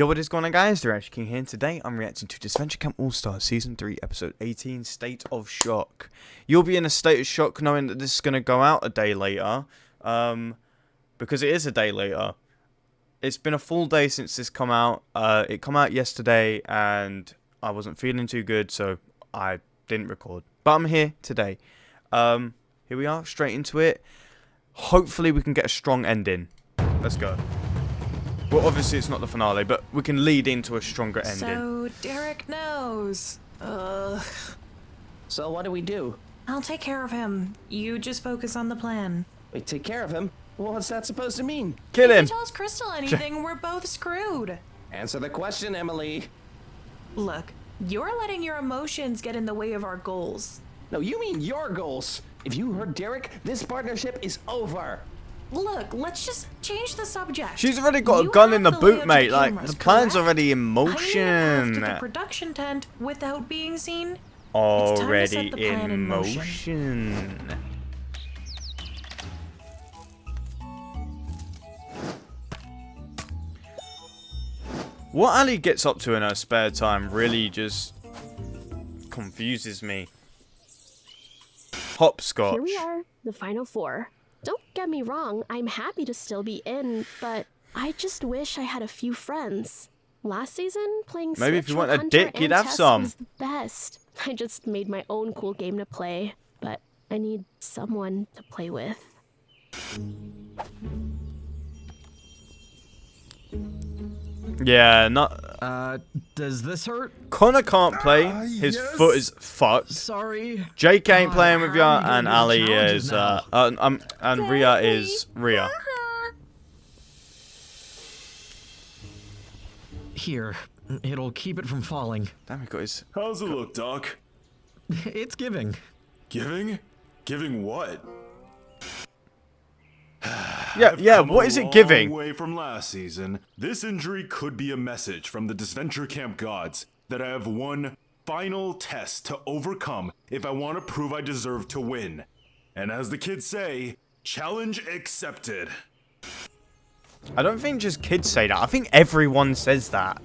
Yo, what is going on, guys? TheReactionKing here, and today I'm reacting to Disventure Camp All-Stars Season 3, Episode 18, State of Shock. You'll be in a state of shock knowing that this is going to go out a day later, because it is a day later. It's been a full day since this come out. It come out yesterday, and I wasn't feeling too good, so I didn't record. But I'm here today. Here we are, straight into it. Hopefully we can get a strong ending. Let's go. Well, obviously it's not the finale, but we can lead into a stronger ending. So, Derek knows. Ugh. So what do we do? I'll take care of him. You just focus on the plan. We take care of him? What's that supposed to mean? Kill him! If he tells Crystal anything, we're both screwed. Answer the question, Emily. Look, you're letting your emotions get in the way of our goals. No, you mean your goals. If you heard Derek, this partnership is over. Look, let's just change the subject. She's already got a You gun have in the the boot, layout mate. of Like, cameras, the plan's correct? already in I need a path motion. to the production tent without being seen. Already the plan in in motion. What Ali gets up to in her spare time really just confuses me. Hopscotch. Here we are, the final four. Don't get me wrong, I'm happy to still be in, but I just wish I had a few friends. Last season, playing Maybe if Switch you want with a Hunter dick, you'd and have Tess some. was the best. I just made my own cool game to play, but I need someone to play with. Yeah, not. Does this hurt? Connor can't play. His yes. foot is fucked. Sorry. Jake ain't playing with how ya, are you gonna and do the Ali challenges is now? and Rhea is Rhea. Here, it'll keep it from falling. Damn, he got his. How's it look, Doc? It's giving. Giving? Giving what? Yeah. What is it giving? Away from last season, this injury could be a message from the Disventure Camp gods that I have one final test to overcome if I want to prove I deserve to win. And as the kids say, challenge accepted. I don't think just kids say that. I think everyone says that.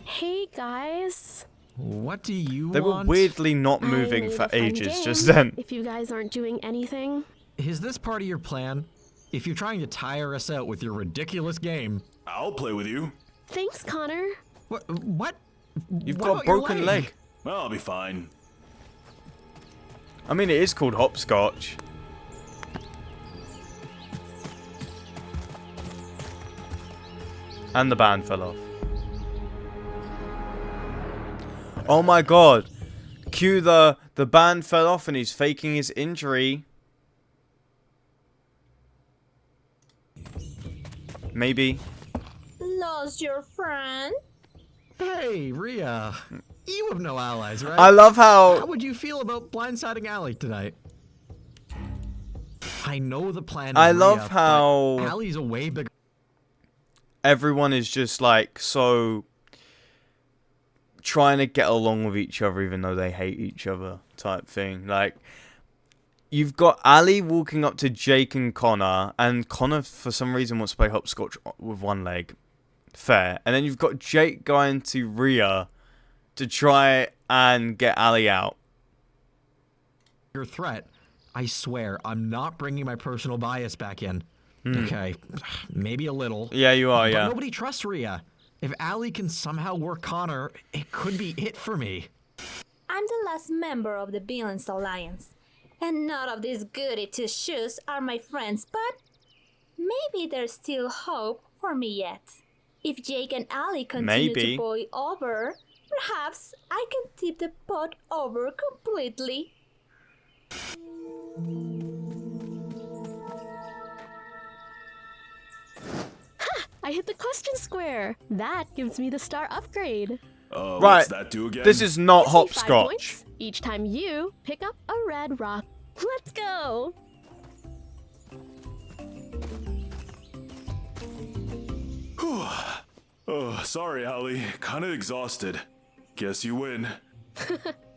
Hey guys. What do you They were want? weirdly not I moving made for a fun ages game, just then. If you guys aren't doing anything. Is this part of your plan? If you're trying to tire us out with your ridiculous game. I'll play with you. Thanks, Connor. What? You've What got a about your broken leg. Well, I'll be fine. I mean, it is called hopscotch. And the band fell off. Oh my god. Cue the band fell off and he's faking his injury. Maybe. Lost your friend? Hey, Rhea. You have no allies, right? I love how... How would you feel about blindsiding Allie tonight? I know the plan is I love Rhea, how... but Allie's a way bigger... Everyone is just like so trying to get along with each other even though they hate each other type thing. Like, you've got Ali walking up to Jake and Connor, and Connor for some reason wants to play hopscotch with one leg. Fair. And then you've got Jake going to Rhea to try and get Ali out. Your threat. I swear, I'm not bringing my personal bias back in. Okay, maybe a little. Yeah, you are, But yeah. nobody trusts Rhea. If Allie can somehow work Connor, it could be it for me. I'm the last member of the Villains Alliance, and none of these goody two-shoes are my friends, but maybe there's still hope for me yet. If Jake and Ali continue Maybe. to boil over, perhaps I can tip the pot over completely. I hit the question square. That gives me the star upgrade. Right. What's that do again? This is not Gives me 5 hopscotch. points each time you pick up a red rock. Let's go. Oh, sorry, Allie. Kinda exhausted. Guess you win.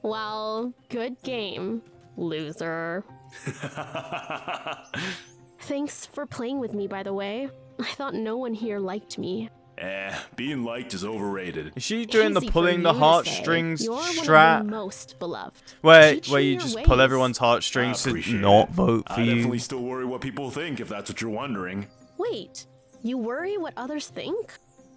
Well, good game, loser. Thanks for playing with me, by the way. I thought no one here liked me. Being liked is overrated. Is she doing the Easy for pulling the you to say. heartstrings You're one of the strat? most beloved. Where Teach where me you your just pull ways. everyone's heartstrings to Appreciate not it. vote for I definitely you? still worry what people think, if that's what you're wondering. Wait, you worry what others think?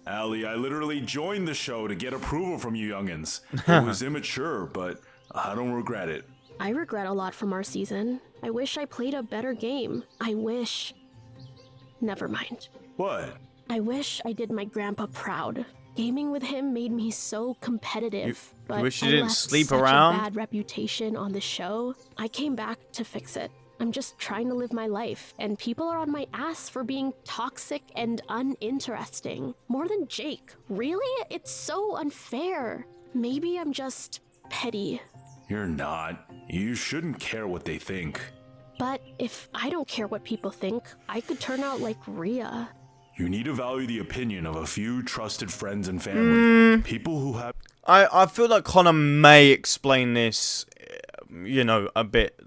Allie, I literally joined the show to get approval from you youngins. It was immature, but I don't regret it. I regret a lot from our season. I wish I played a better game. I wish... Never mind. What? I wish I did my grandpa proud. Gaming with him made me so competitive, but wish you I didn't left sleep such around? a bad reputation on the show. I came back to fix it. I'm just trying to live my life, and people are on my ass for being toxic and uninteresting. More than Jake. Really? It's so unfair. Maybe I'm just petty. You're not. You shouldn't care what they think. But if I don't care what people think, I could turn out like Rhea. You need to value the opinion of a few trusted friends and family. People who have... I feel like Connor may explain this, you know, a bit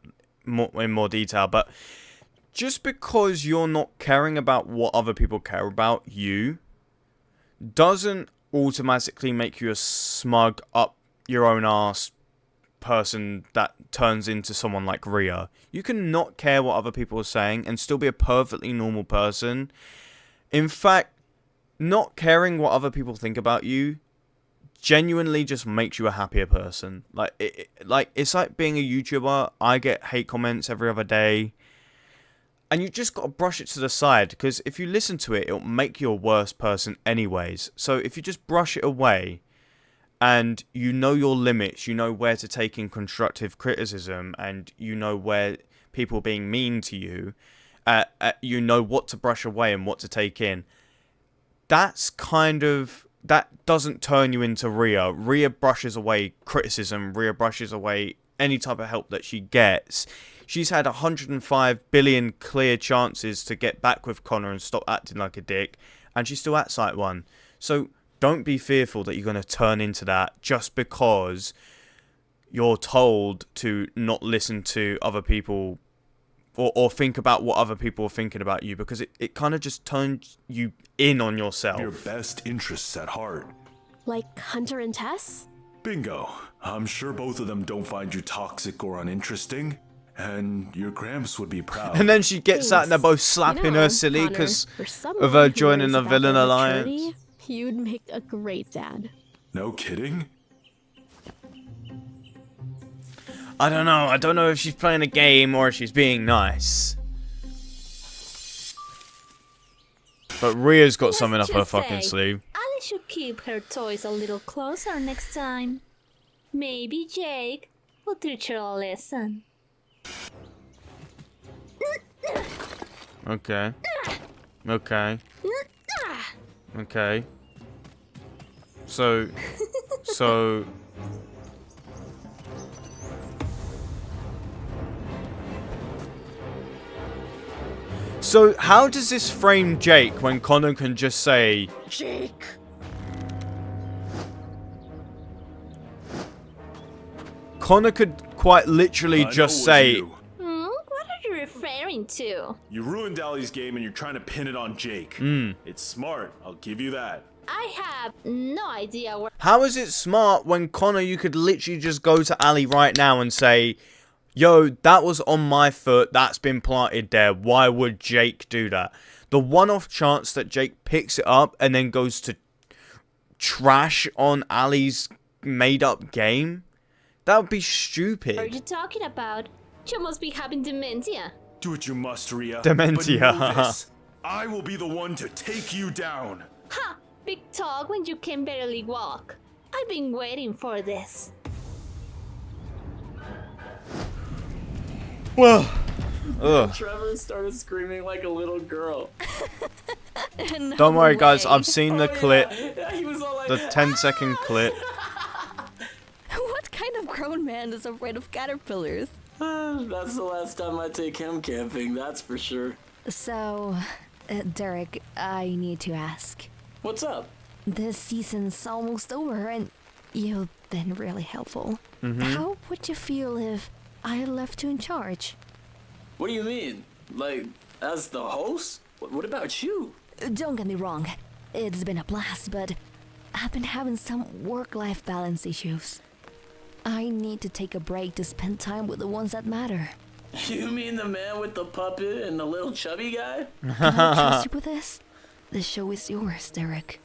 more in more detail, but just because you're not caring about what other people care about you doesn't automatically make you a smug up your own ass person that turns into someone like Rhea. You can not care what other people are saying and still be a perfectly normal person. In fact, not caring what other people think about you genuinely just makes you a happier person. Like it's like being a YouTuber. I get hate comments every other day, and you just gotta brush it to the side, because if you listen to it, it'll make you a worse person anyways. So if you just brush it away, and you know your limits, you know where to take in constructive criticism, and you know where people are being mean to you, you know what to brush away and what to take in. That doesn't turn you into Rhea. Rhea brushes away criticism. Rhea brushes away any type of help that she gets. She's had 105 billion clear chances to get back with Connor and stop acting like a dick, and she still acts like one. So don't be fearful that you're going to turn into that just because you're told to not listen to other people or think about what other people are thinking about you, because it kind of just turns you in on yourself. Your best interests at heart. Like Hunter and Tess? Bingo. I'm sure both of them don't find you toxic or uninteresting, and your Gramps would be proud. And then she gets that and they're both slapping You know, her silly Connor, because for someone of her who joining worries the about villain their alliance. maturity, you'd make a great dad. No kidding? I don't know. I don't know if she's playing a game or if she's being nice. But Rhea's got Let's something up her just fucking say, sleeve. Ali should keep her toys a little closer next time. Maybe Jake will teach her a lesson. Okay. Okay. Okay. So... So, how does this frame Jake when Connor can just say, Jake! Connor could quite literally I know it just was say, you. What are you referring to? You ruined Allie's game and you're trying to pin it on Jake. It's smart, I'll give you that. I have no idea where. how is it smart when Connor, you could literally just go to Ali right now and say, yo, that was on my foot, that's been planted there, why would Jake do that? The one-off chance that Jake picks it up and then goes to trash on Ali's made-up game, that would be What are stupid. you talking about? You must be having dementia. Do what you must, Rhea. Dementia. But know this, I will be the one to take you down. Ha! Big talk when you can barely walk. I've been waiting for this. Well, ugh. Trevor started screaming like a little girl. Don't worry guys, I've seen the Oh, clip, yeah, he was all like, the 10-second clip. What kind of grown man is afraid of caterpillars? That's the last time I take him camping, that's for sure. So, Derek, I need to ask. What's up? This season's almost over and you've been really helpful. How would you feel if I left you in charge? What do you mean? Like, As the host? What about you? Don't get me wrong, it's been a blast, but I've been having some work-life balance issues. I need to take a break to spend time with the ones that matter. You mean the man with the puppet and the little chubby guy? Can I trust you with this? The show is yours, Derek.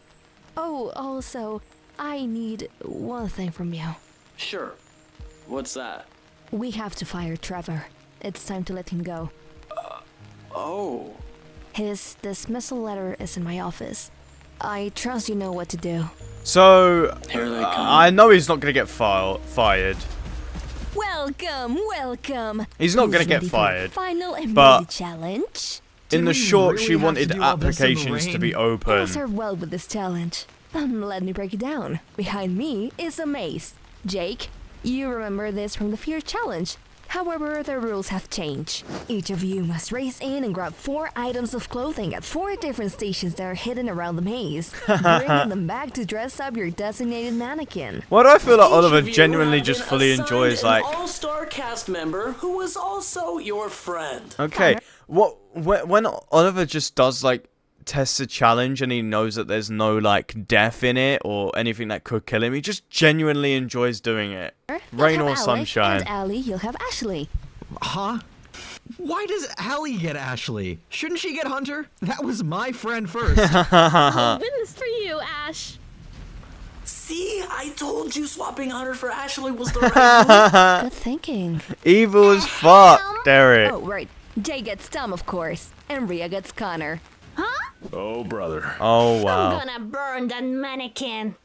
Oh, also, I need one thing from you. Sure. What's that? We have to fire Trevor. It's time to let him go. Oh. His dismissal letter is in my office. I trust you know what to do. So, Here they come. I know he's not going to get fired. Welcome, welcome. He's not Who's gonna get ready for fired, the final and but mighty challenge. In the we short, really she have to wanted do all this in the applications to rain? be You'll open. serve well with this challenge. Let me break it down. Behind me is a maze. Jake, you remember this from the Fear Challenge. However, the rules have changed. Each of you must race in and grab 4 items of clothing at 4 different stations that are hidden around the maze. Bringing them back to dress up your designated mannequin. Why do I feel like Each Oliver of you genuinely have just been fully assigned enjoys an like... all-star cast member who was also your friend. Okay, when Oliver just does like tests a challenge and he knows that there's no like death in it or anything that could kill him, he just genuinely enjoys doing it. Rain You'll or have Alec, sunshine. And Allie, you'll have Ashley. Huh? Why does Allie get Ashley? Shouldn't she get Hunter? That was my friend first. I'll win this for you, Ash. See, I told you swapping Hunter for Ashley was the right move. Good thinking. Evil as fuck, Derek. Oh, right. Jay gets Tom, of course. And Rhea gets Connor. Huh? Oh, brother. Oh wow. I'm gonna burn that mannequin.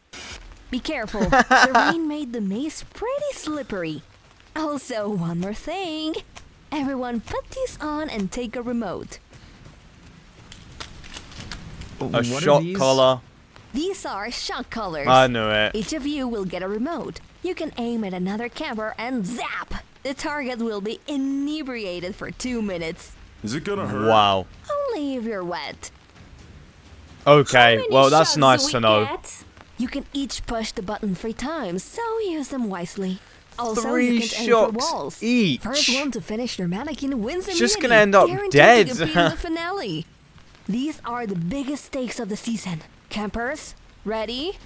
Be careful. The rain made the maze pretty slippery. Also, one more thing. Everyone put these on and take a remote. A What are shot these? collar. These are shock collars. I knew it. Each of you will get a remote. You can aim at another camera and zap! The target will be inebriated for 2 minutes. Is it gonna hurt? Wow. Only if you're wet. Okay, How well many that's shots do nice we to know. get? You can each push the button 3 times, so use them wisely. Also, 3 you can aim for shots walls. each. First one to finish their mannequin wins immunity. Just gonna end up guaranteed dead. To compete in the finale. These are the biggest stakes of the season. Campers, ready?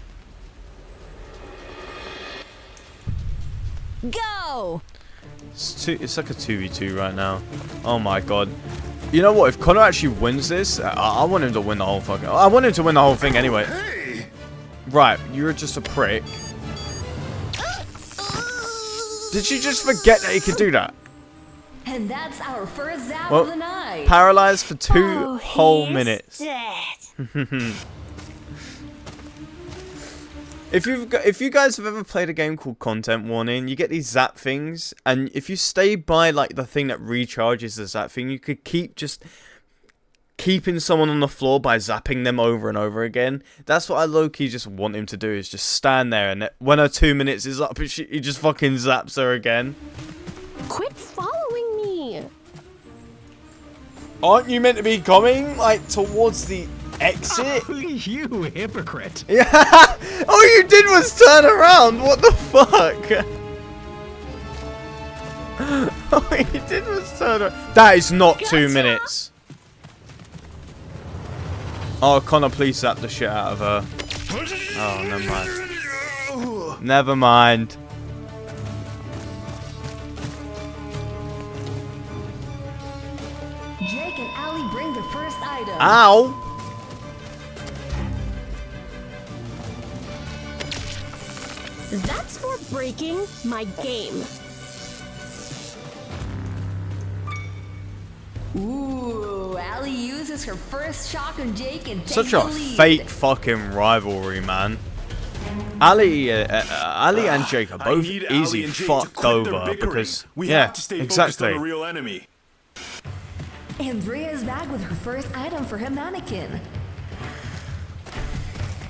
Go! It's like a 2v2 right now. Oh my god. You know what? If Connor actually wins this, I want him to win the whole fucking... I want him to win the whole thing anyway. Hey! Right, you're just a prick. Did she just forget that he could do that? And that's our first zap Well, of the night. paralyzed for 2 Oh, whole he's minutes. Dead. If you guys have ever played a game called Content Warning, you get these zap things, and if you stay by like the thing that recharges the zap thing, you could keep just keeping someone on the floor by zapping them over and over again. That's what I low-key just want him to do, is just stand there, and when her 2 minutes is up, he just fucking zaps her again. Quit following me. Aren't you meant to be coming like towards the exit? You hypocrite. Yeah. All you did was turn around. What the fuck? All you did was turn around. That is not 2 minutes. Oh, Connor, please zap the shit out of her. Oh, never mind. Never mind. Jake and Allie bring the first item. Ow. That's for breaking my game. Ooh, Allie uses her first shock on Jake and takes Such the a lead. fake fucking rivalry, man. Ali and Jake are I both need Allie easy and Jake to fucked quit their over bickering. because we yeah, have to stay focused exactly. on the real enemy. And Rhea is back with her first item for her mannequin.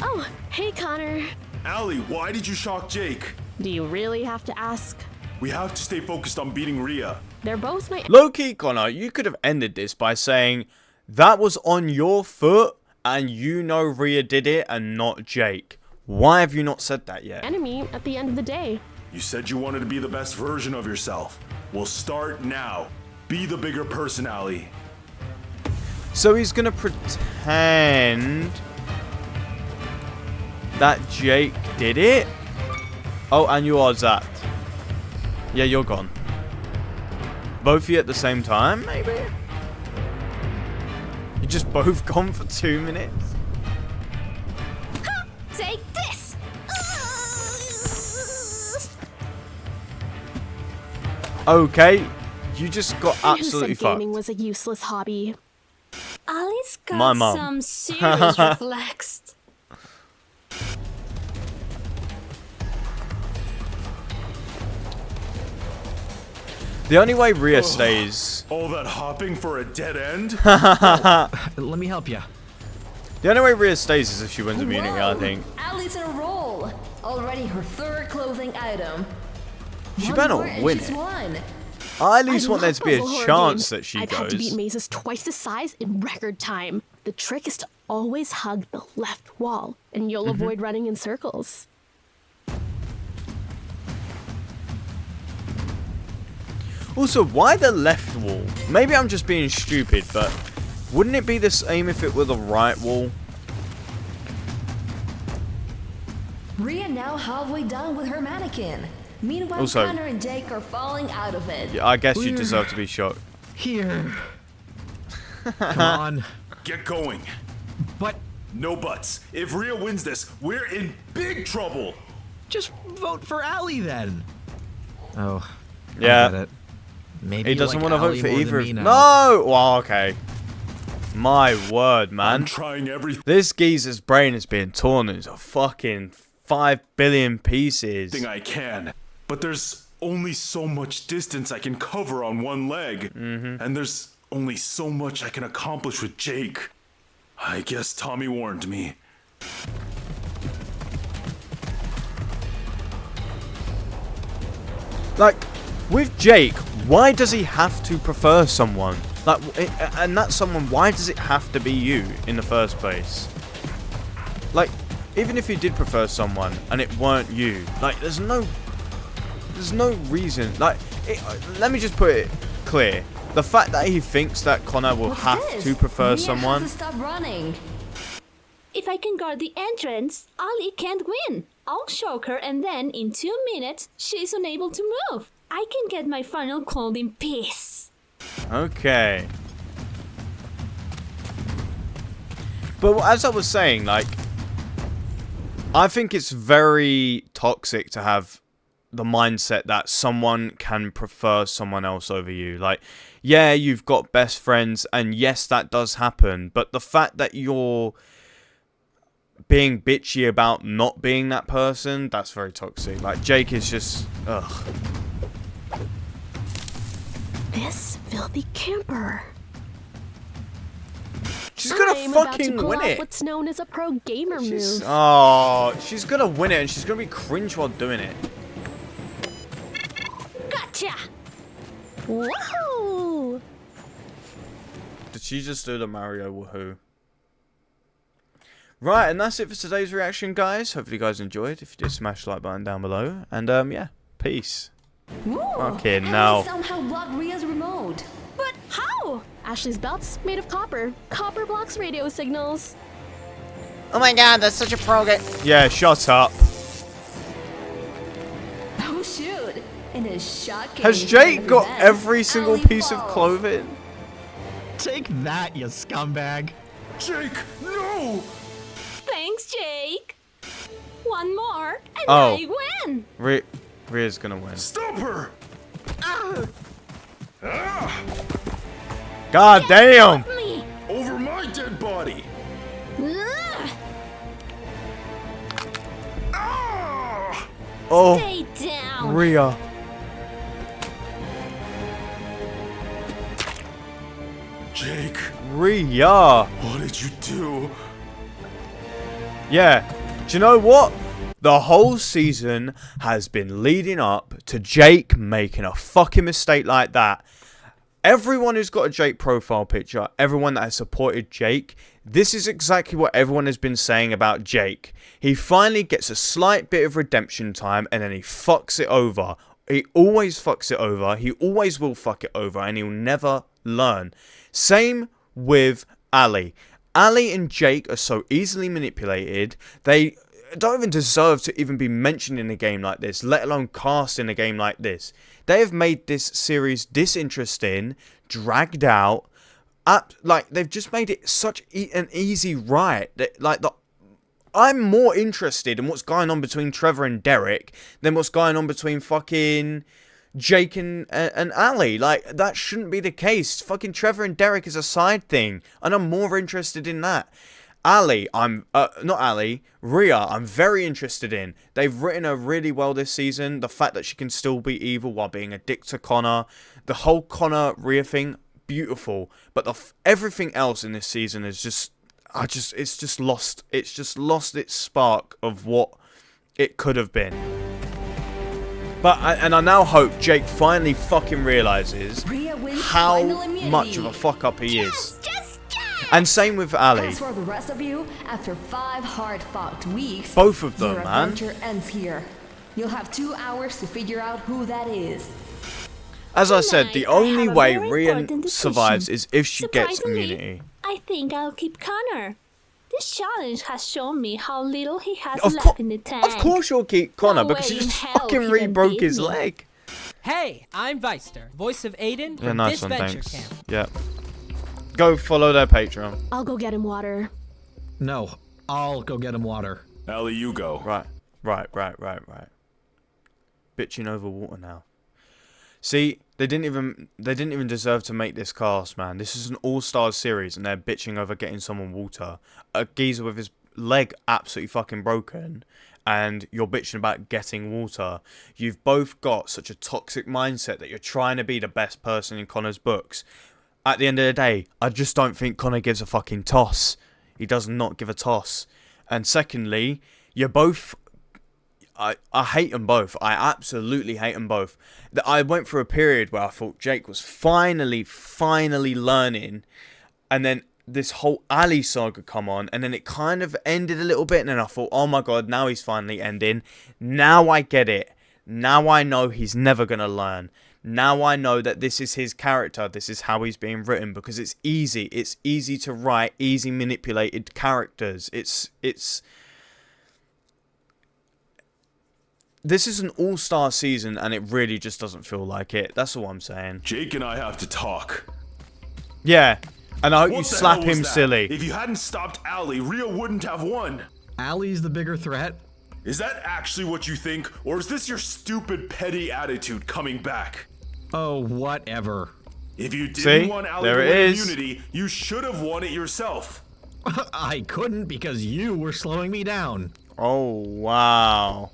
Oh, hey Connor. Allie, why did you shock Jake? Do you really have to ask? We have to stay focused on beating Rhea. They're both my... Low-key, Connor, you could have ended this by saying that was on your foot and you know Rhea did it and not Jake. Why have you not said that yet? enemy at the end of the day. You said you wanted to be the best version of yourself. Well, start now. Be the bigger person, Allie. So he's gonna pretend that Jake did it? Oh, and you are zapped. Yeah, you're gone. Both of you at the same time, maybe? You just both gone for 2 minutes? Take this! Okay, you just got Who absolutely said gaming fucked. was a useless hobby? Alice got My mum. some serious reflex. The only way Rhea stays... All that hopping for a dead end? Let me help you. The only way Rhea stays is if she wins immunity, I think. Ali's in a roll. Already her third closing item. She One better more and win she's it. won. I at least I want there love to be a puzzle horror chance games. that she I've had to beat goes. mazes twice the size in record time. The trick is to always hug the left wall, and you'll Mm-hmm. avoid running in circles. Also, why the left wall? Maybe I'm just being stupid, but wouldn't it be the same if it were the right wall? Rhea now halfway done with her mannequin. Meanwhile, Also- Connor and Jake are falling out of it. Yeah, I guess you We're- deserve to be shocked. Here. Come on. Get going. But No buts. If Rhea wins this, we're in big trouble. just vote for Ali then. Oh. Yeah. I get it. Maybe He you doesn't like want to vote Ali for more than either me of... now. No! Well, okay. My word, I'm man. trying everything This geezer's brain is being torn into fucking 5 billion pieces. I can, but there's only so much distance I can cover on one leg, and there's only so much I can accomplish with Jake. I guess Tommy warned me. Like, with Jake, why does he have to prefer someone? Like, and that someone, why does it have to be you in the first place? Like, even if he did prefer someone and it weren't you, like, there's no reason. Like, let me just put it clear. The fact that he thinks that Connor will What's have this? to prefer Rhea someone. has to stop running. If I can guard the entrance, Ali can't win. I'll choke her and then in 2 minutes, she's unable to move. I can get my final cold in peace. Okay. But as I was saying, like, I think it's very toxic to have the mindset that someone can prefer someone else over you. Like, yeah, you've got best friends, and yes, that does happen, but the fact that you're being bitchy about not being that person, that's very toxic. Like, Jake is just, ugh. This filthy camper. She's gonna I'm about to fucking pull win off it. what's known as a pro gamer She's, move. oh, she's gonna win it, and she's gonna be cringe while doing it. Gotcha! Woohoo! Did she just do the Mario woohoo? Right, and that's it for today's reaction, guys. Hopefully you guys enjoyed. If you did, smash the like button down below. And, yeah, peace. Ooh, Okay, Ali now. somehow blocked Rhea's remote. But how? Ashley's belt's made of copper. Copper blocks radio signals. Oh my god, that's such a pro game. Yeah, shut up. Oh shoot! In a shocking Has Jake turn of got events, every single Ali piece of falls. clothing? Take that, you scumbag. Jake, no! Thanks, Jake. One more, and Oh. I win. Rhea's gonna win. Stop her! Ah! God damn! Me. Over my dead body! Ugh. Ah! Oh, Stay down. Rhea. Jake, Rhea. what did you do? Yeah. Do you know what? The whole season has been leading up to Jake making a fucking mistake like that. Everyone who's got a Jake profile picture, everyone that has supported Jake, this is exactly what everyone has been saying about Jake. He finally gets a slight bit of redemption time and then he fucks it over. He always fucks it over. He always will fuck it over and he'll never learn. Same with Ali. Ali and Jake are so easily manipulated. They don't even deserve to even be mentioned in a game like this, let alone cast in a game like this. They have made this series disinteresting, dragged out. Like, they've just made it such an easy ride. I'm more interested in what's going on between Trevor and Derek than what's going on between fucking Jake and Ali. Like, that shouldn't be the case. Fucking Trevor and Derek is a side thing, and I'm more interested in that. Ali, Rhea, I'm very interested in. They've written her really well this season. The fact that she can still be evil while being a dick to Connor. The whole Connor-Rhea thing, beautiful. But everything else in this season is just... it's just lost its spark of what it could have been. But I now hope Jake finally fucking realizes how much of a fuck up he is. And same with Ali. As for the rest of you, after 5 hard-fought weeks, both of them, your man. adventure ends here. You'll have 2 hours to figure out who that is. As I said, the only have a way very Rhea important survives decision. is if she gets Surprisingly, immunity. I think I'll keep Connor. This challenge has shown me how little he has Of left in the tank. course you'll keep Connor, No because way he in just hell fucking he can re-broke beat his me. leg. Hey, I'm Weister, voice of Aiden Yeah, from nice one, Disventure thanks. Camp. Yeah. Go follow their Patreon. I'll go get him water. No, I'll go get him water. Ali, you go. Right. Bitching over water now. See, they didn't even deserve to make this cast, man. This is an all-stars series, and they're bitching over getting someone water. A geezer with his leg absolutely fucking broken, and you're bitching about getting water. You've both got such a toxic mindset that you're trying to be the best person in Connor's books. At the end of the day, I just don't think Connor gives a fucking toss. He does not give a toss. And secondly, you're both... I hate them both. I absolutely hate them both. I went through a period where I thought Jake was finally learning. And then this whole Ali saga come on. And then it kind of ended a little bit. And then I thought, oh my god, now he's finally ending. Now I get it. Now I know he's never going to learn. Now I know that this is his character. This is how he's being written. Because it's easy. It's easy to write easy manipulated characters. This is an all-star season, and it really just doesn't feel like it. That's all I'm saying. Jake and I have to talk. Yeah, and I hope you What the slap hell was him that? silly. If you hadn't stopped Ali, Rhea wouldn't have won. Ali's the bigger threat? Is that actually what you think, or is this your stupid, petty attitude coming back? Oh, whatever. If you didn't See? want Ali to There it win is. immunity, you should have won it yourself. I couldn't because you were slowing me down. Oh, wow.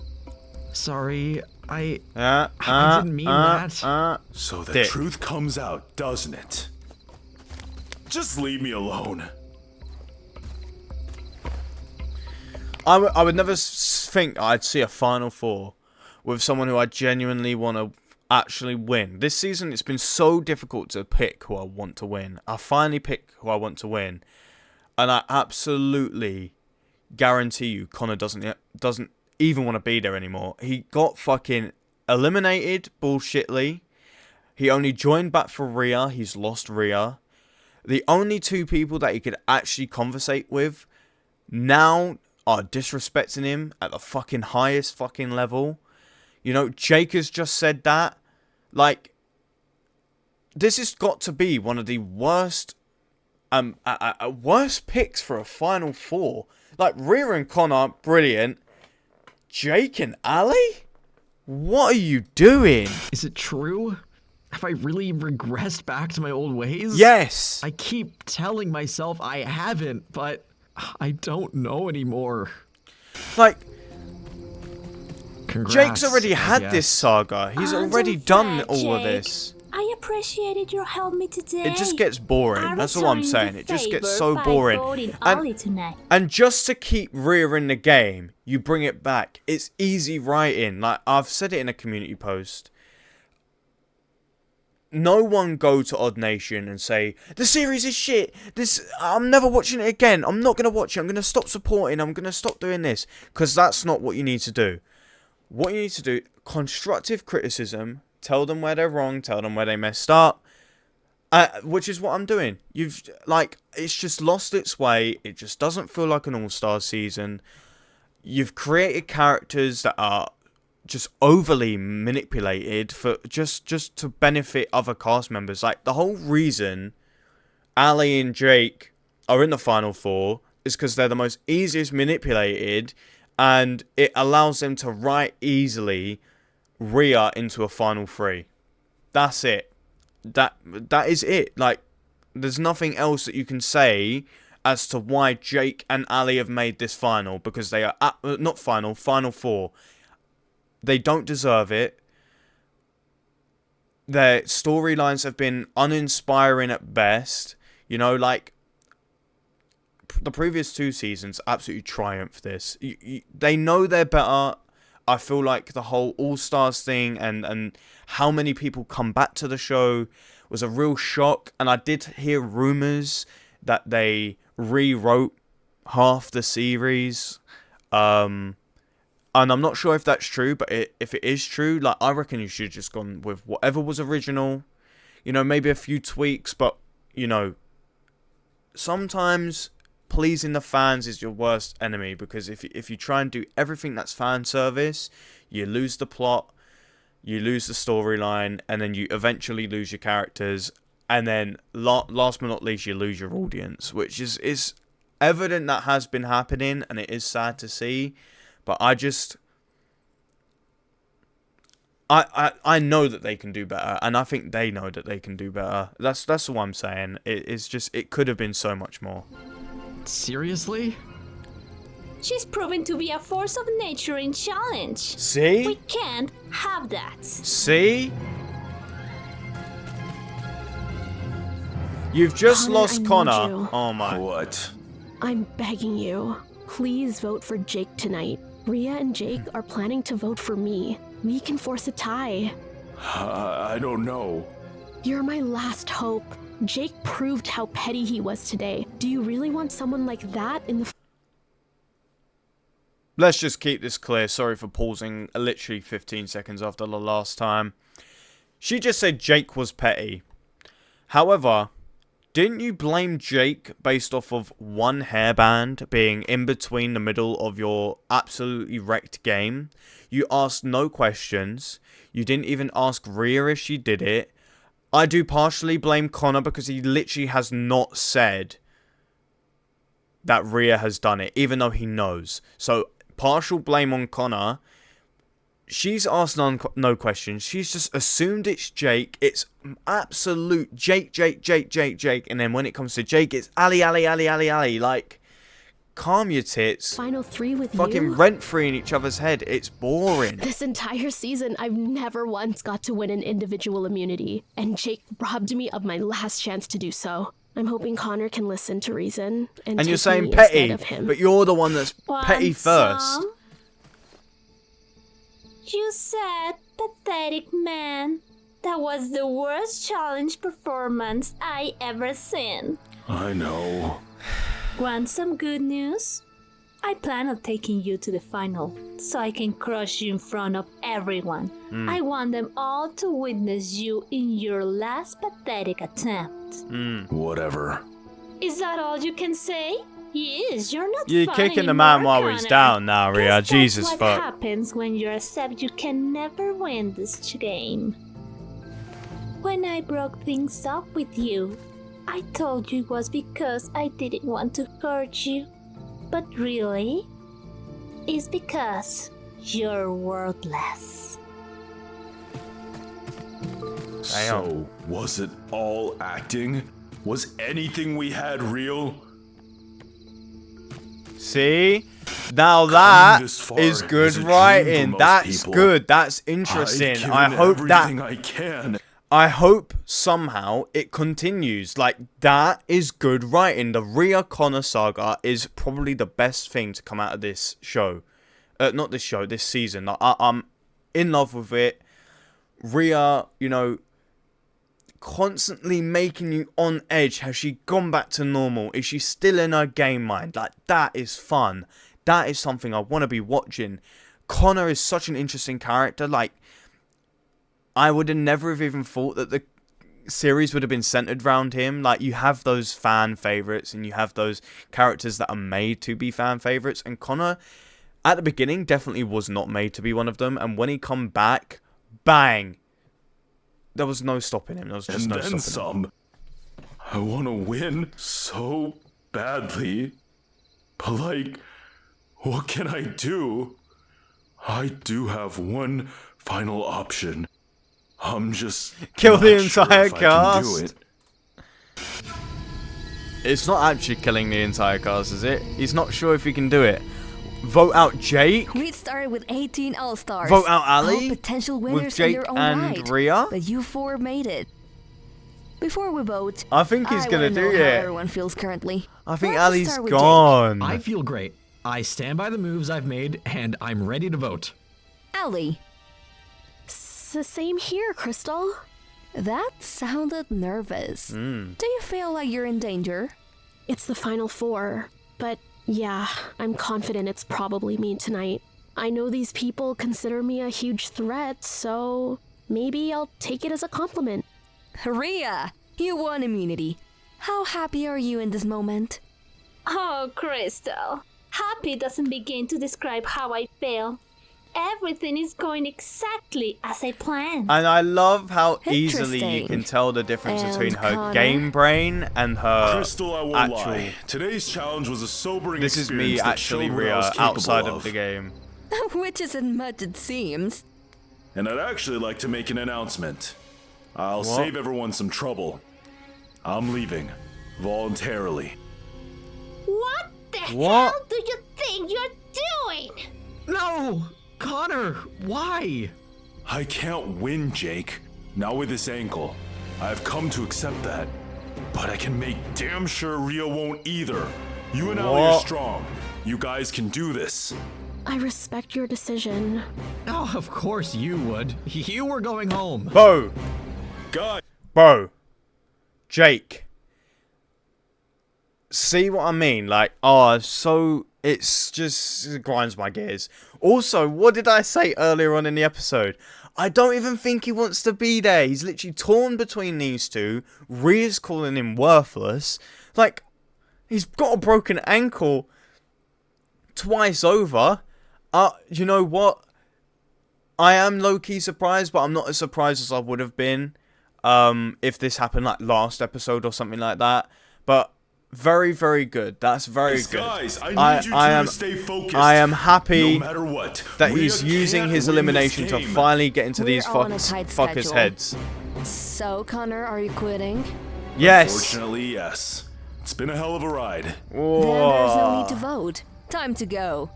Sorry, I I didn't mean that. So the Dick. truth comes out, doesn't it? Just leave me alone. I would never think I'd see a Final Four with someone who I genuinely want to actually win. This season, it's been so difficult to pick who I want to win. I finally pick who I want to win. And I absolutely guarantee you Connor doesn't even want to be there anymore. He got fucking eliminated bullshitly. He only joined back for Rhea. He's lost Rhea. The only 2 people that he could actually conversate with now are disrespecting him at the fucking highest fucking level. You know, Jake has just said that. Like, this has got to be one of the worst worst picks for a Final Four. Like, Rhea and Connor, brilliant. Jake and Ali? What are you doing? Is it true? Have I really regressed back to my old ways? Yes. I keep telling myself I haven't, but I don't know anymore. Like, Congrats, Jake's already I had guess. this saga. He's already done all of this. I appreciated your help me today. It just gets boring. That's all I'm saying. It just gets so boring. Tonight. And just to keep Rhea in the game, you bring it back. It's easy writing. Like, I've said it in a community post. No one go to Odd Nation and say, the series is shit. I'm never watching it again. I'm not going to watch it. I'm going to stop supporting. I'm going to stop doing this. Because that's not what you need to do. What you need to do, constructive criticism. Tell them where they're wrong. Tell them where they messed up. Which is what I'm doing. You've like, it's just lost its way. It just doesn't feel like an all-star season. You've created characters that are just overly manipulated for just to benefit other cast members. Like, the whole reason Ali and Jake are in the final four is because they're the most easiest manipulated, and it allows them to right easily Rhea into a final three. That's it. That is it. Like, there's nothing else that you can say as to why Jake and Ali have made this final, because they are not final four. They don't deserve it. Their storylines have been uninspiring at best. You know, like, the previous 2 seasons absolutely triumphed this. They know they're better. I feel like the whole All-Stars thing and how many people come back to the show was a real shock. And I did hear rumours that they rewrote half the series. And I'm not sure if that's true, but if it is true, like, I reckon you should have just gone with whatever was original. You know, maybe a few tweaks, but, you know, sometimes pleasing the fans is your worst enemy, because if you try and do everything that's fan service, you lose the plot, you lose the storyline, and then you eventually lose your characters, and then last but not least, you lose your audience, which is evident that has been happening, and it is sad to see. But I know that they can do better, and I think they know that they can do better. That's what I'm saying. It could have been so much more. Seriously? She's proven to be a force of nature in challenge. See? We can't have that. See? You've just Connor, lost I need Connor. you. Oh my. What? I'm begging you. Please vote for Jake tonight. Rhea and Jake are planning to vote for me. We can force a tie. I don't know. You're my last hope. Jake proved how petty he was today. Do you really want someone like that in the... Let's just keep this clear. Sorry for pausing literally 15 seconds after the last time. She just said Jake was petty. However, didn't you blame Jake based off of one hairband being in between the middle of your absolutely wrecked game? You asked no questions. You didn't even ask Rhea if she did it. I do partially blame Connor because he literally has not said that Rhea has done it, even though he knows. So, partial blame on Connor. She's asked no questions. She's just assumed it's Jake. It's absolute Jake. And then when it comes to Jake, it's Ali. Like, calm your tits. Final 3 with Fucking you? rent-free in each other's head. It's boring. This entire season, I've never once got to win an individual immunity, and Jake robbed me of my last chance to do so. I'm hoping Connor can listen to reason and you're take saying me petty, instead of him. but you're the one that's petty Want first. some? You said pathetic man. That was the worst challenge performance I ever seen. I know. Want some good news? I plan on taking you to the final, so I can crush you in front of everyone. I want them all to witness you in your last pathetic attempt. Whatever. Is that all you can say? Yes, you're not You're fun kicking the anymore, man while he's Connor. down now, Rhea. Guess Jesus that's what fuck. happens when you accept you can never win this game. When I broke things up with you, I told you it was because I didn't want to hurt you. But really, it's because you're worthless. So, was it all acting? Was anything we had real? See? Now that this far is good is a dream writing. for most That's people. good. That's interesting. I've I hope given that... everything I can. I hope somehow it continues. Like, that is good writing. The Rhea Connor saga is probably the best thing to come out of this show. Not this show, this season. Like, I'm in love with it. Rhea, you know, constantly making you on edge. Has she gone back to normal? Is she still in her game mind? Like, that is fun. That is something I want to be watching. Connor is such an interesting character. Like, I would have never have even thought that series would have been centered around him. Like, you have those fan favorites and you have those characters that are made to be fan favorites, and Connor at the beginning definitely was not made to be one of them, and when he come back, bang, there was no stopping him. There was just no stopping him. And then some. I want to win so badly, but like, what can I do? I do have one final option. I'm just kill the not entire sure if I can do cast. it. It's not actually killing the entire cast, is it? He's not sure if he can do it. Vote out Jake. We started with 18 All-Stars. Vote out Ali. All potential with winners Jake in their own and right. Rhea. But you four made it. Before we vote, I think he's gonna wanna do know how it. everyone feels currently. I think Let's Ali's start with gone. I feel great. I stand by the moves I've made, and I'm ready to vote. Ali, Same here, Crystal. that sounded nervous. Hmm. Do you feel like you're in danger? It's the final four, but yeah, I'm confident it's probably me tonight. I know these people consider me a huge threat, so maybe I'll take it as a compliment. Rhea, you won immunity. How happy are you in this moment? Oh, Crystal. Happy doesn't begin to describe how I feel. Everything is going exactly as I planned. And I love how easily you Interesting. can tell the difference And between her Connor? game brain and her Crystal, I won't actual. lie. Today's challenge was a sobering This is experience me that actually, showed what I was Rhea, capable outside of the game. Which isn't much, it seems. And I'd actually like to make an announcement. I'll What? save everyone some trouble. I'm leaving. Voluntarily. What the What? hell do you think you're doing? No! Connor, why? I can't win, Jake. Not with this ankle. I've come to accept that. But I can make damn sure Rhea won't either. You and Ali are What? strong. You guys can do this. I respect your decision. Oh, of course you would. You were going home. Bo, Guys. bro, Jake. See what I mean? Like, so it's just it grinds my gears. Also, what did I say earlier on in the episode? I don't even think he wants to be there. He's literally torn between these two. Rhea's calling him worthless. Like, he's got a broken ankle twice over. You know what? I am low-key surprised, but I'm not as surprised as I would have been if this happened like last episode or something like that. But very, very good. That's very good. Guys, I need you to stay focused. I am happy no matter what. that Rhea he's using can't his win this elimination to game. finally get into these We're on a tight fuckers' schedule. heads. So, Connor, are you quitting? Yes. Unfortunately, yes. It's been a hell of a ride. Then there's no need to Whoa. vote. Time to go.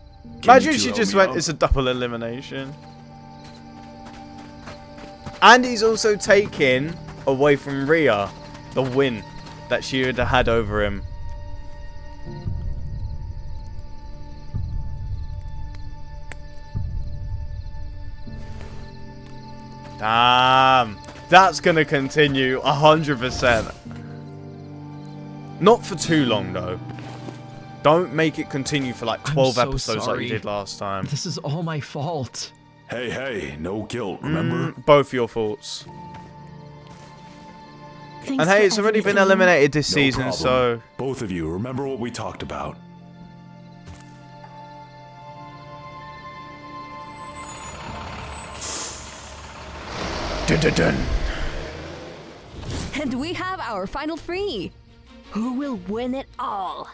Imagine you she help just me went, out? it's a double elimination. And he's also taken away from Rhea the win that she would have had over him. Damn. That's going to continue 100%. Not for too long, though. Don't make it continue for like 12 so episodes like sorry. you did last time. This is all my fault. Hey, no guilt, remember? Both your faults. Thanks And hey, for it's already been everything. eliminated this No season, problem. so... Both of you, remember what we talked about. Dun, dun, dun. And we have our final three. Who will win it all?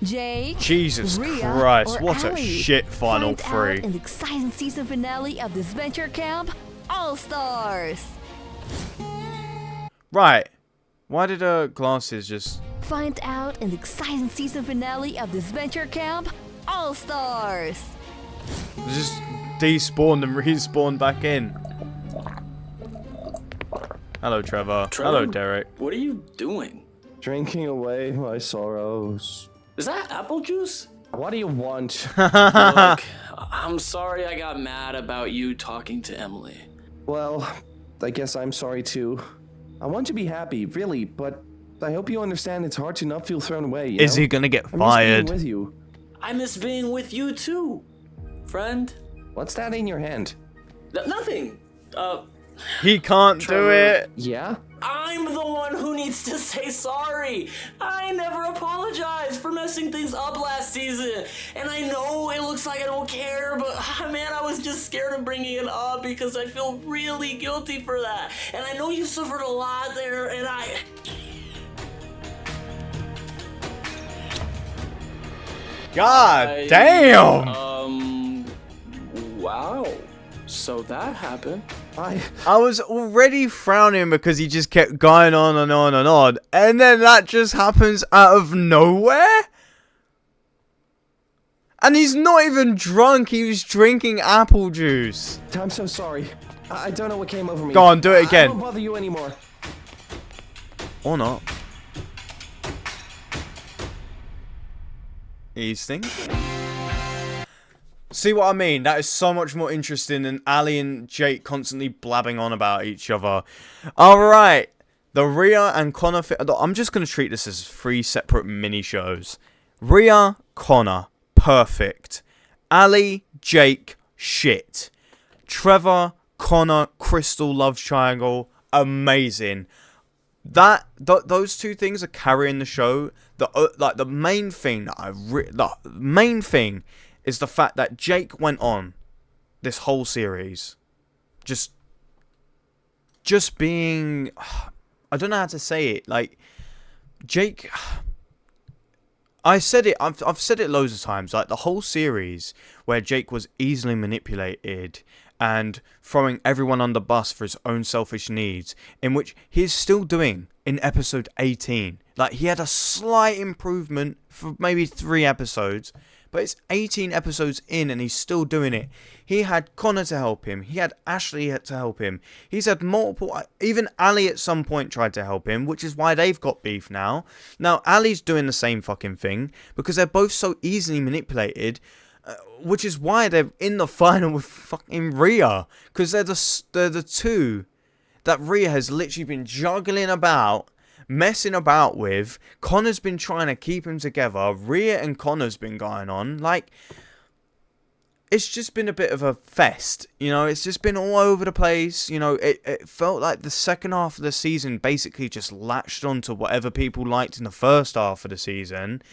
Jake, Jesus Rhea, Christ, or what a Ali? shit final Find three. out in the exciting season finale of Disventure Camp All-Stars. Right. Why did her glasses just... Find out in the exciting season finale of Disventure Camp All-Stars. just despawned and respawned back in? Hello, Trevor. Hello, Derek. What are you doing? Drinking away my sorrows. Is that apple juice? What do you want? Look, I'm sorry I got mad about you talking to Emily. Well, I guess I'm sorry too. I want to be happy, really, but I hope you understand it's hard to not feel thrown away. You Is know? he gonna get I miss being fired? with you. I miss being with you too, friend. What's that in your hand? Nothing. He can't do Trevor. it. Yeah? I'm the one who needs to say sorry. I never apologized for messing things up last season. And I know it looks like I don't care, but man, I was just scared of bringing it up because I feel really guilty for that. And I know you suffered a lot there, and God damn! Wow. So that happened. I was already frowning because he just kept going on and on and on. And then that just happens out of nowhere? And he's not even drunk, he was drinking apple juice. I'm so sorry. I don't know what came over me. Go on, do it again. I won't bother you anymore. Or not. These things. See what I mean? That is so much more interesting than Ali and Jake constantly blabbing on about each other. Alright. The Rhea and Connor... I'm just going to treat this as 3 separate mini-shows. Rhea, Connor, perfect. Ali, Jake, shit. Trevor, Connor, Crystal, love triangle, amazing. Those 2 things are carrying the show. The main thing is the fact that Jake went on this whole series just being, I don't know how to say it, like, Jake, I've said it loads of times, like, the whole series where Jake was easily manipulated and throwing everyone on the bus for his own selfish needs, in which he's still doing in episode 18. Like, he had a slight improvement for maybe 3 episodes, but it's 18 episodes in and he's still doing it. He had Connor to help him. He had Ashley to help him. He's had multiple... Even Ali at some point tried to help him, which is why they've got beef now. Now, Ali's doing the same fucking thing because they're both so easily manipulated, which is why they're in the final with fucking Rhea. Because they're the 2 that Rhea has literally been juggling about, messing about with. Connor's been trying to keep him together. Rhea and Connor's been going on. Like, it's just been a bit of a fest. You know, it's just been all over the place. You know, it felt like the second half of the season basically just latched onto whatever people liked in the first half of the season.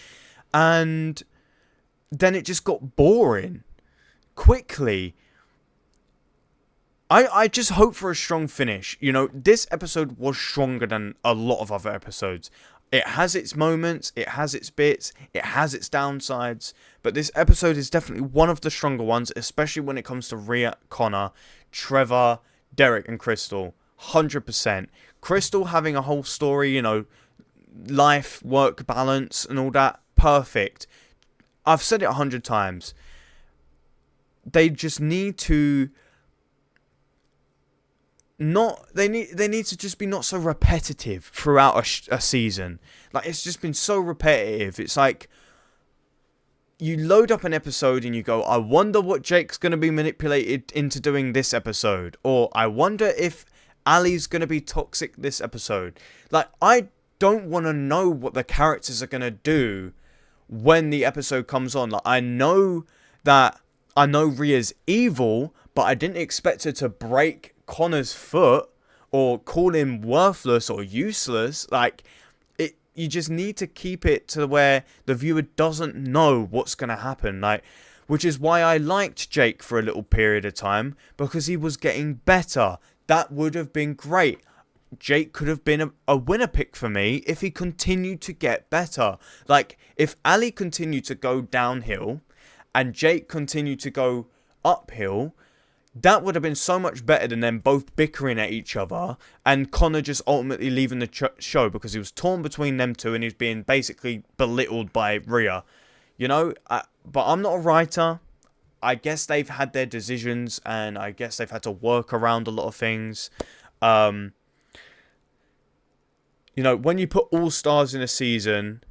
And then it just got boring quickly. I just hope for a strong finish. You know, this episode was stronger than a lot of other episodes. It has its moments, it has its bits, it has its downsides, but this episode is definitely one of the stronger ones, especially when it comes to Rhea, Connor, Trevor, Derek, and Crystal. 100%. Crystal having a whole story, you know, life, work balance, and all that. Perfect. I've said it 100 times. They just need to... They need to just be not so repetitive throughout a season. Like, it's just been so repetitive. It's like you load up an episode and you go, I wonder what Jake's going to be manipulated into doing this episode, or I wonder if Ali's going to be toxic this episode. Like, I don't want to know what the characters are going to do when the episode comes on. Like, I know Rhea's evil, but I didn't expect her to break Connor's foot or call him worthless or useless. Like, you just need to keep it to where the viewer doesn't know what's going to happen. Like, which is why I liked Jake for a little period of time, because he was getting better. That would have been great. Jake could have been a winner pick for me if he continued to get better. Like, if Ali continued to go downhill and Jake continued to go uphill, that would have been so much better than them both bickering at each other and Connor just ultimately leaving the show because he was torn between them 2 and he was being basically belittled by Rhea. You know, but I'm not a writer. I guess they've had their decisions and I guess they've had to work around a lot of things. You know, when you put all-stars in a season,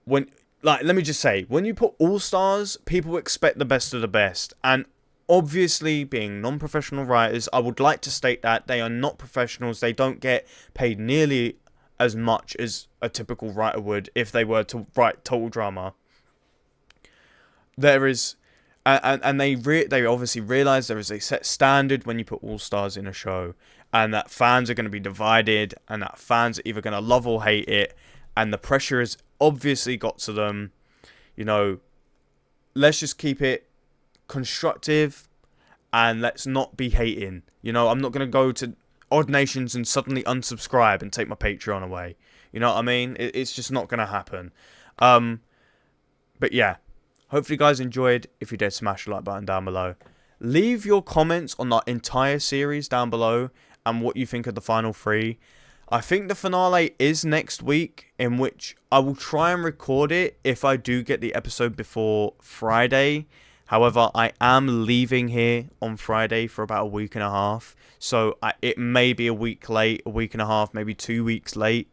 let me just say, when you put all-stars, people expect the best of the best. And obviously, being non-professional writers, I would like to state that they are not professionals. They don't get paid nearly as much as a typical writer would if they were to write total drama. There is, and they obviously realize there is a set standard when you put all stars in a show, and that fans are going to be divided, and that fans are either going to love or hate it, and the pressure has obviously got to them. You know, let's just keep it constructive, and let's not be hating. You know, I'm not going to go to Odd Nations and suddenly unsubscribe and take my Patreon away. You know what I mean? It's just not going to happen. But yeah, hopefully you guys enjoyed. If you did, smash the like button down below. Leave your comments on the entire series down below and what you think of the final 3. I think the finale is next week, in which I will try and record it if I do get the episode before Friday. However, I am leaving here on Friday for about a week and a half. So it may be a week late, a week and a half, maybe 2 weeks late.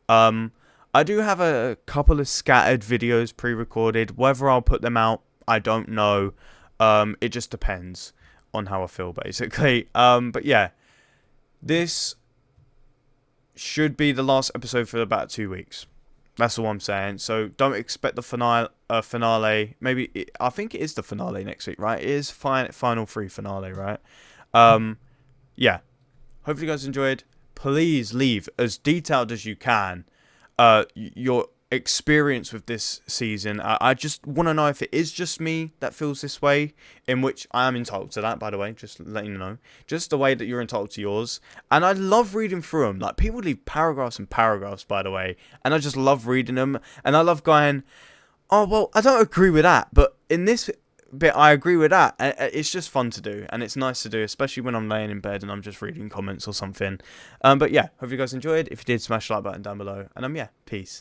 I do have a couple of scattered videos pre-recorded. Whether I'll put them out, I don't know. It just depends on how I feel, basically. But yeah, this should be the last episode for about 2 weeks. That's all I'm saying. So don't expect the finale. Maybe I think it is the finale next week, right? It is final 3 finale, right? Yeah. Hopefully you guys enjoyed. Please leave as detailed as you can your experience with this season. I just want to know if it is just me that feels this way, in which I am entitled to that, by the way, just letting you know, just the way that you're entitled to yours. And I love reading through them. Like, people leave paragraphs and paragraphs, by the way, and I just love reading them, and I love going, oh well, I don't agree with that, but in this bit I agree with that. It's just fun to do, and it's nice to do, especially when I'm laying in bed and I'm just reading comments or something. But yeah, hope you guys enjoyed. If you did, smash the like button down below, and yeah, peace.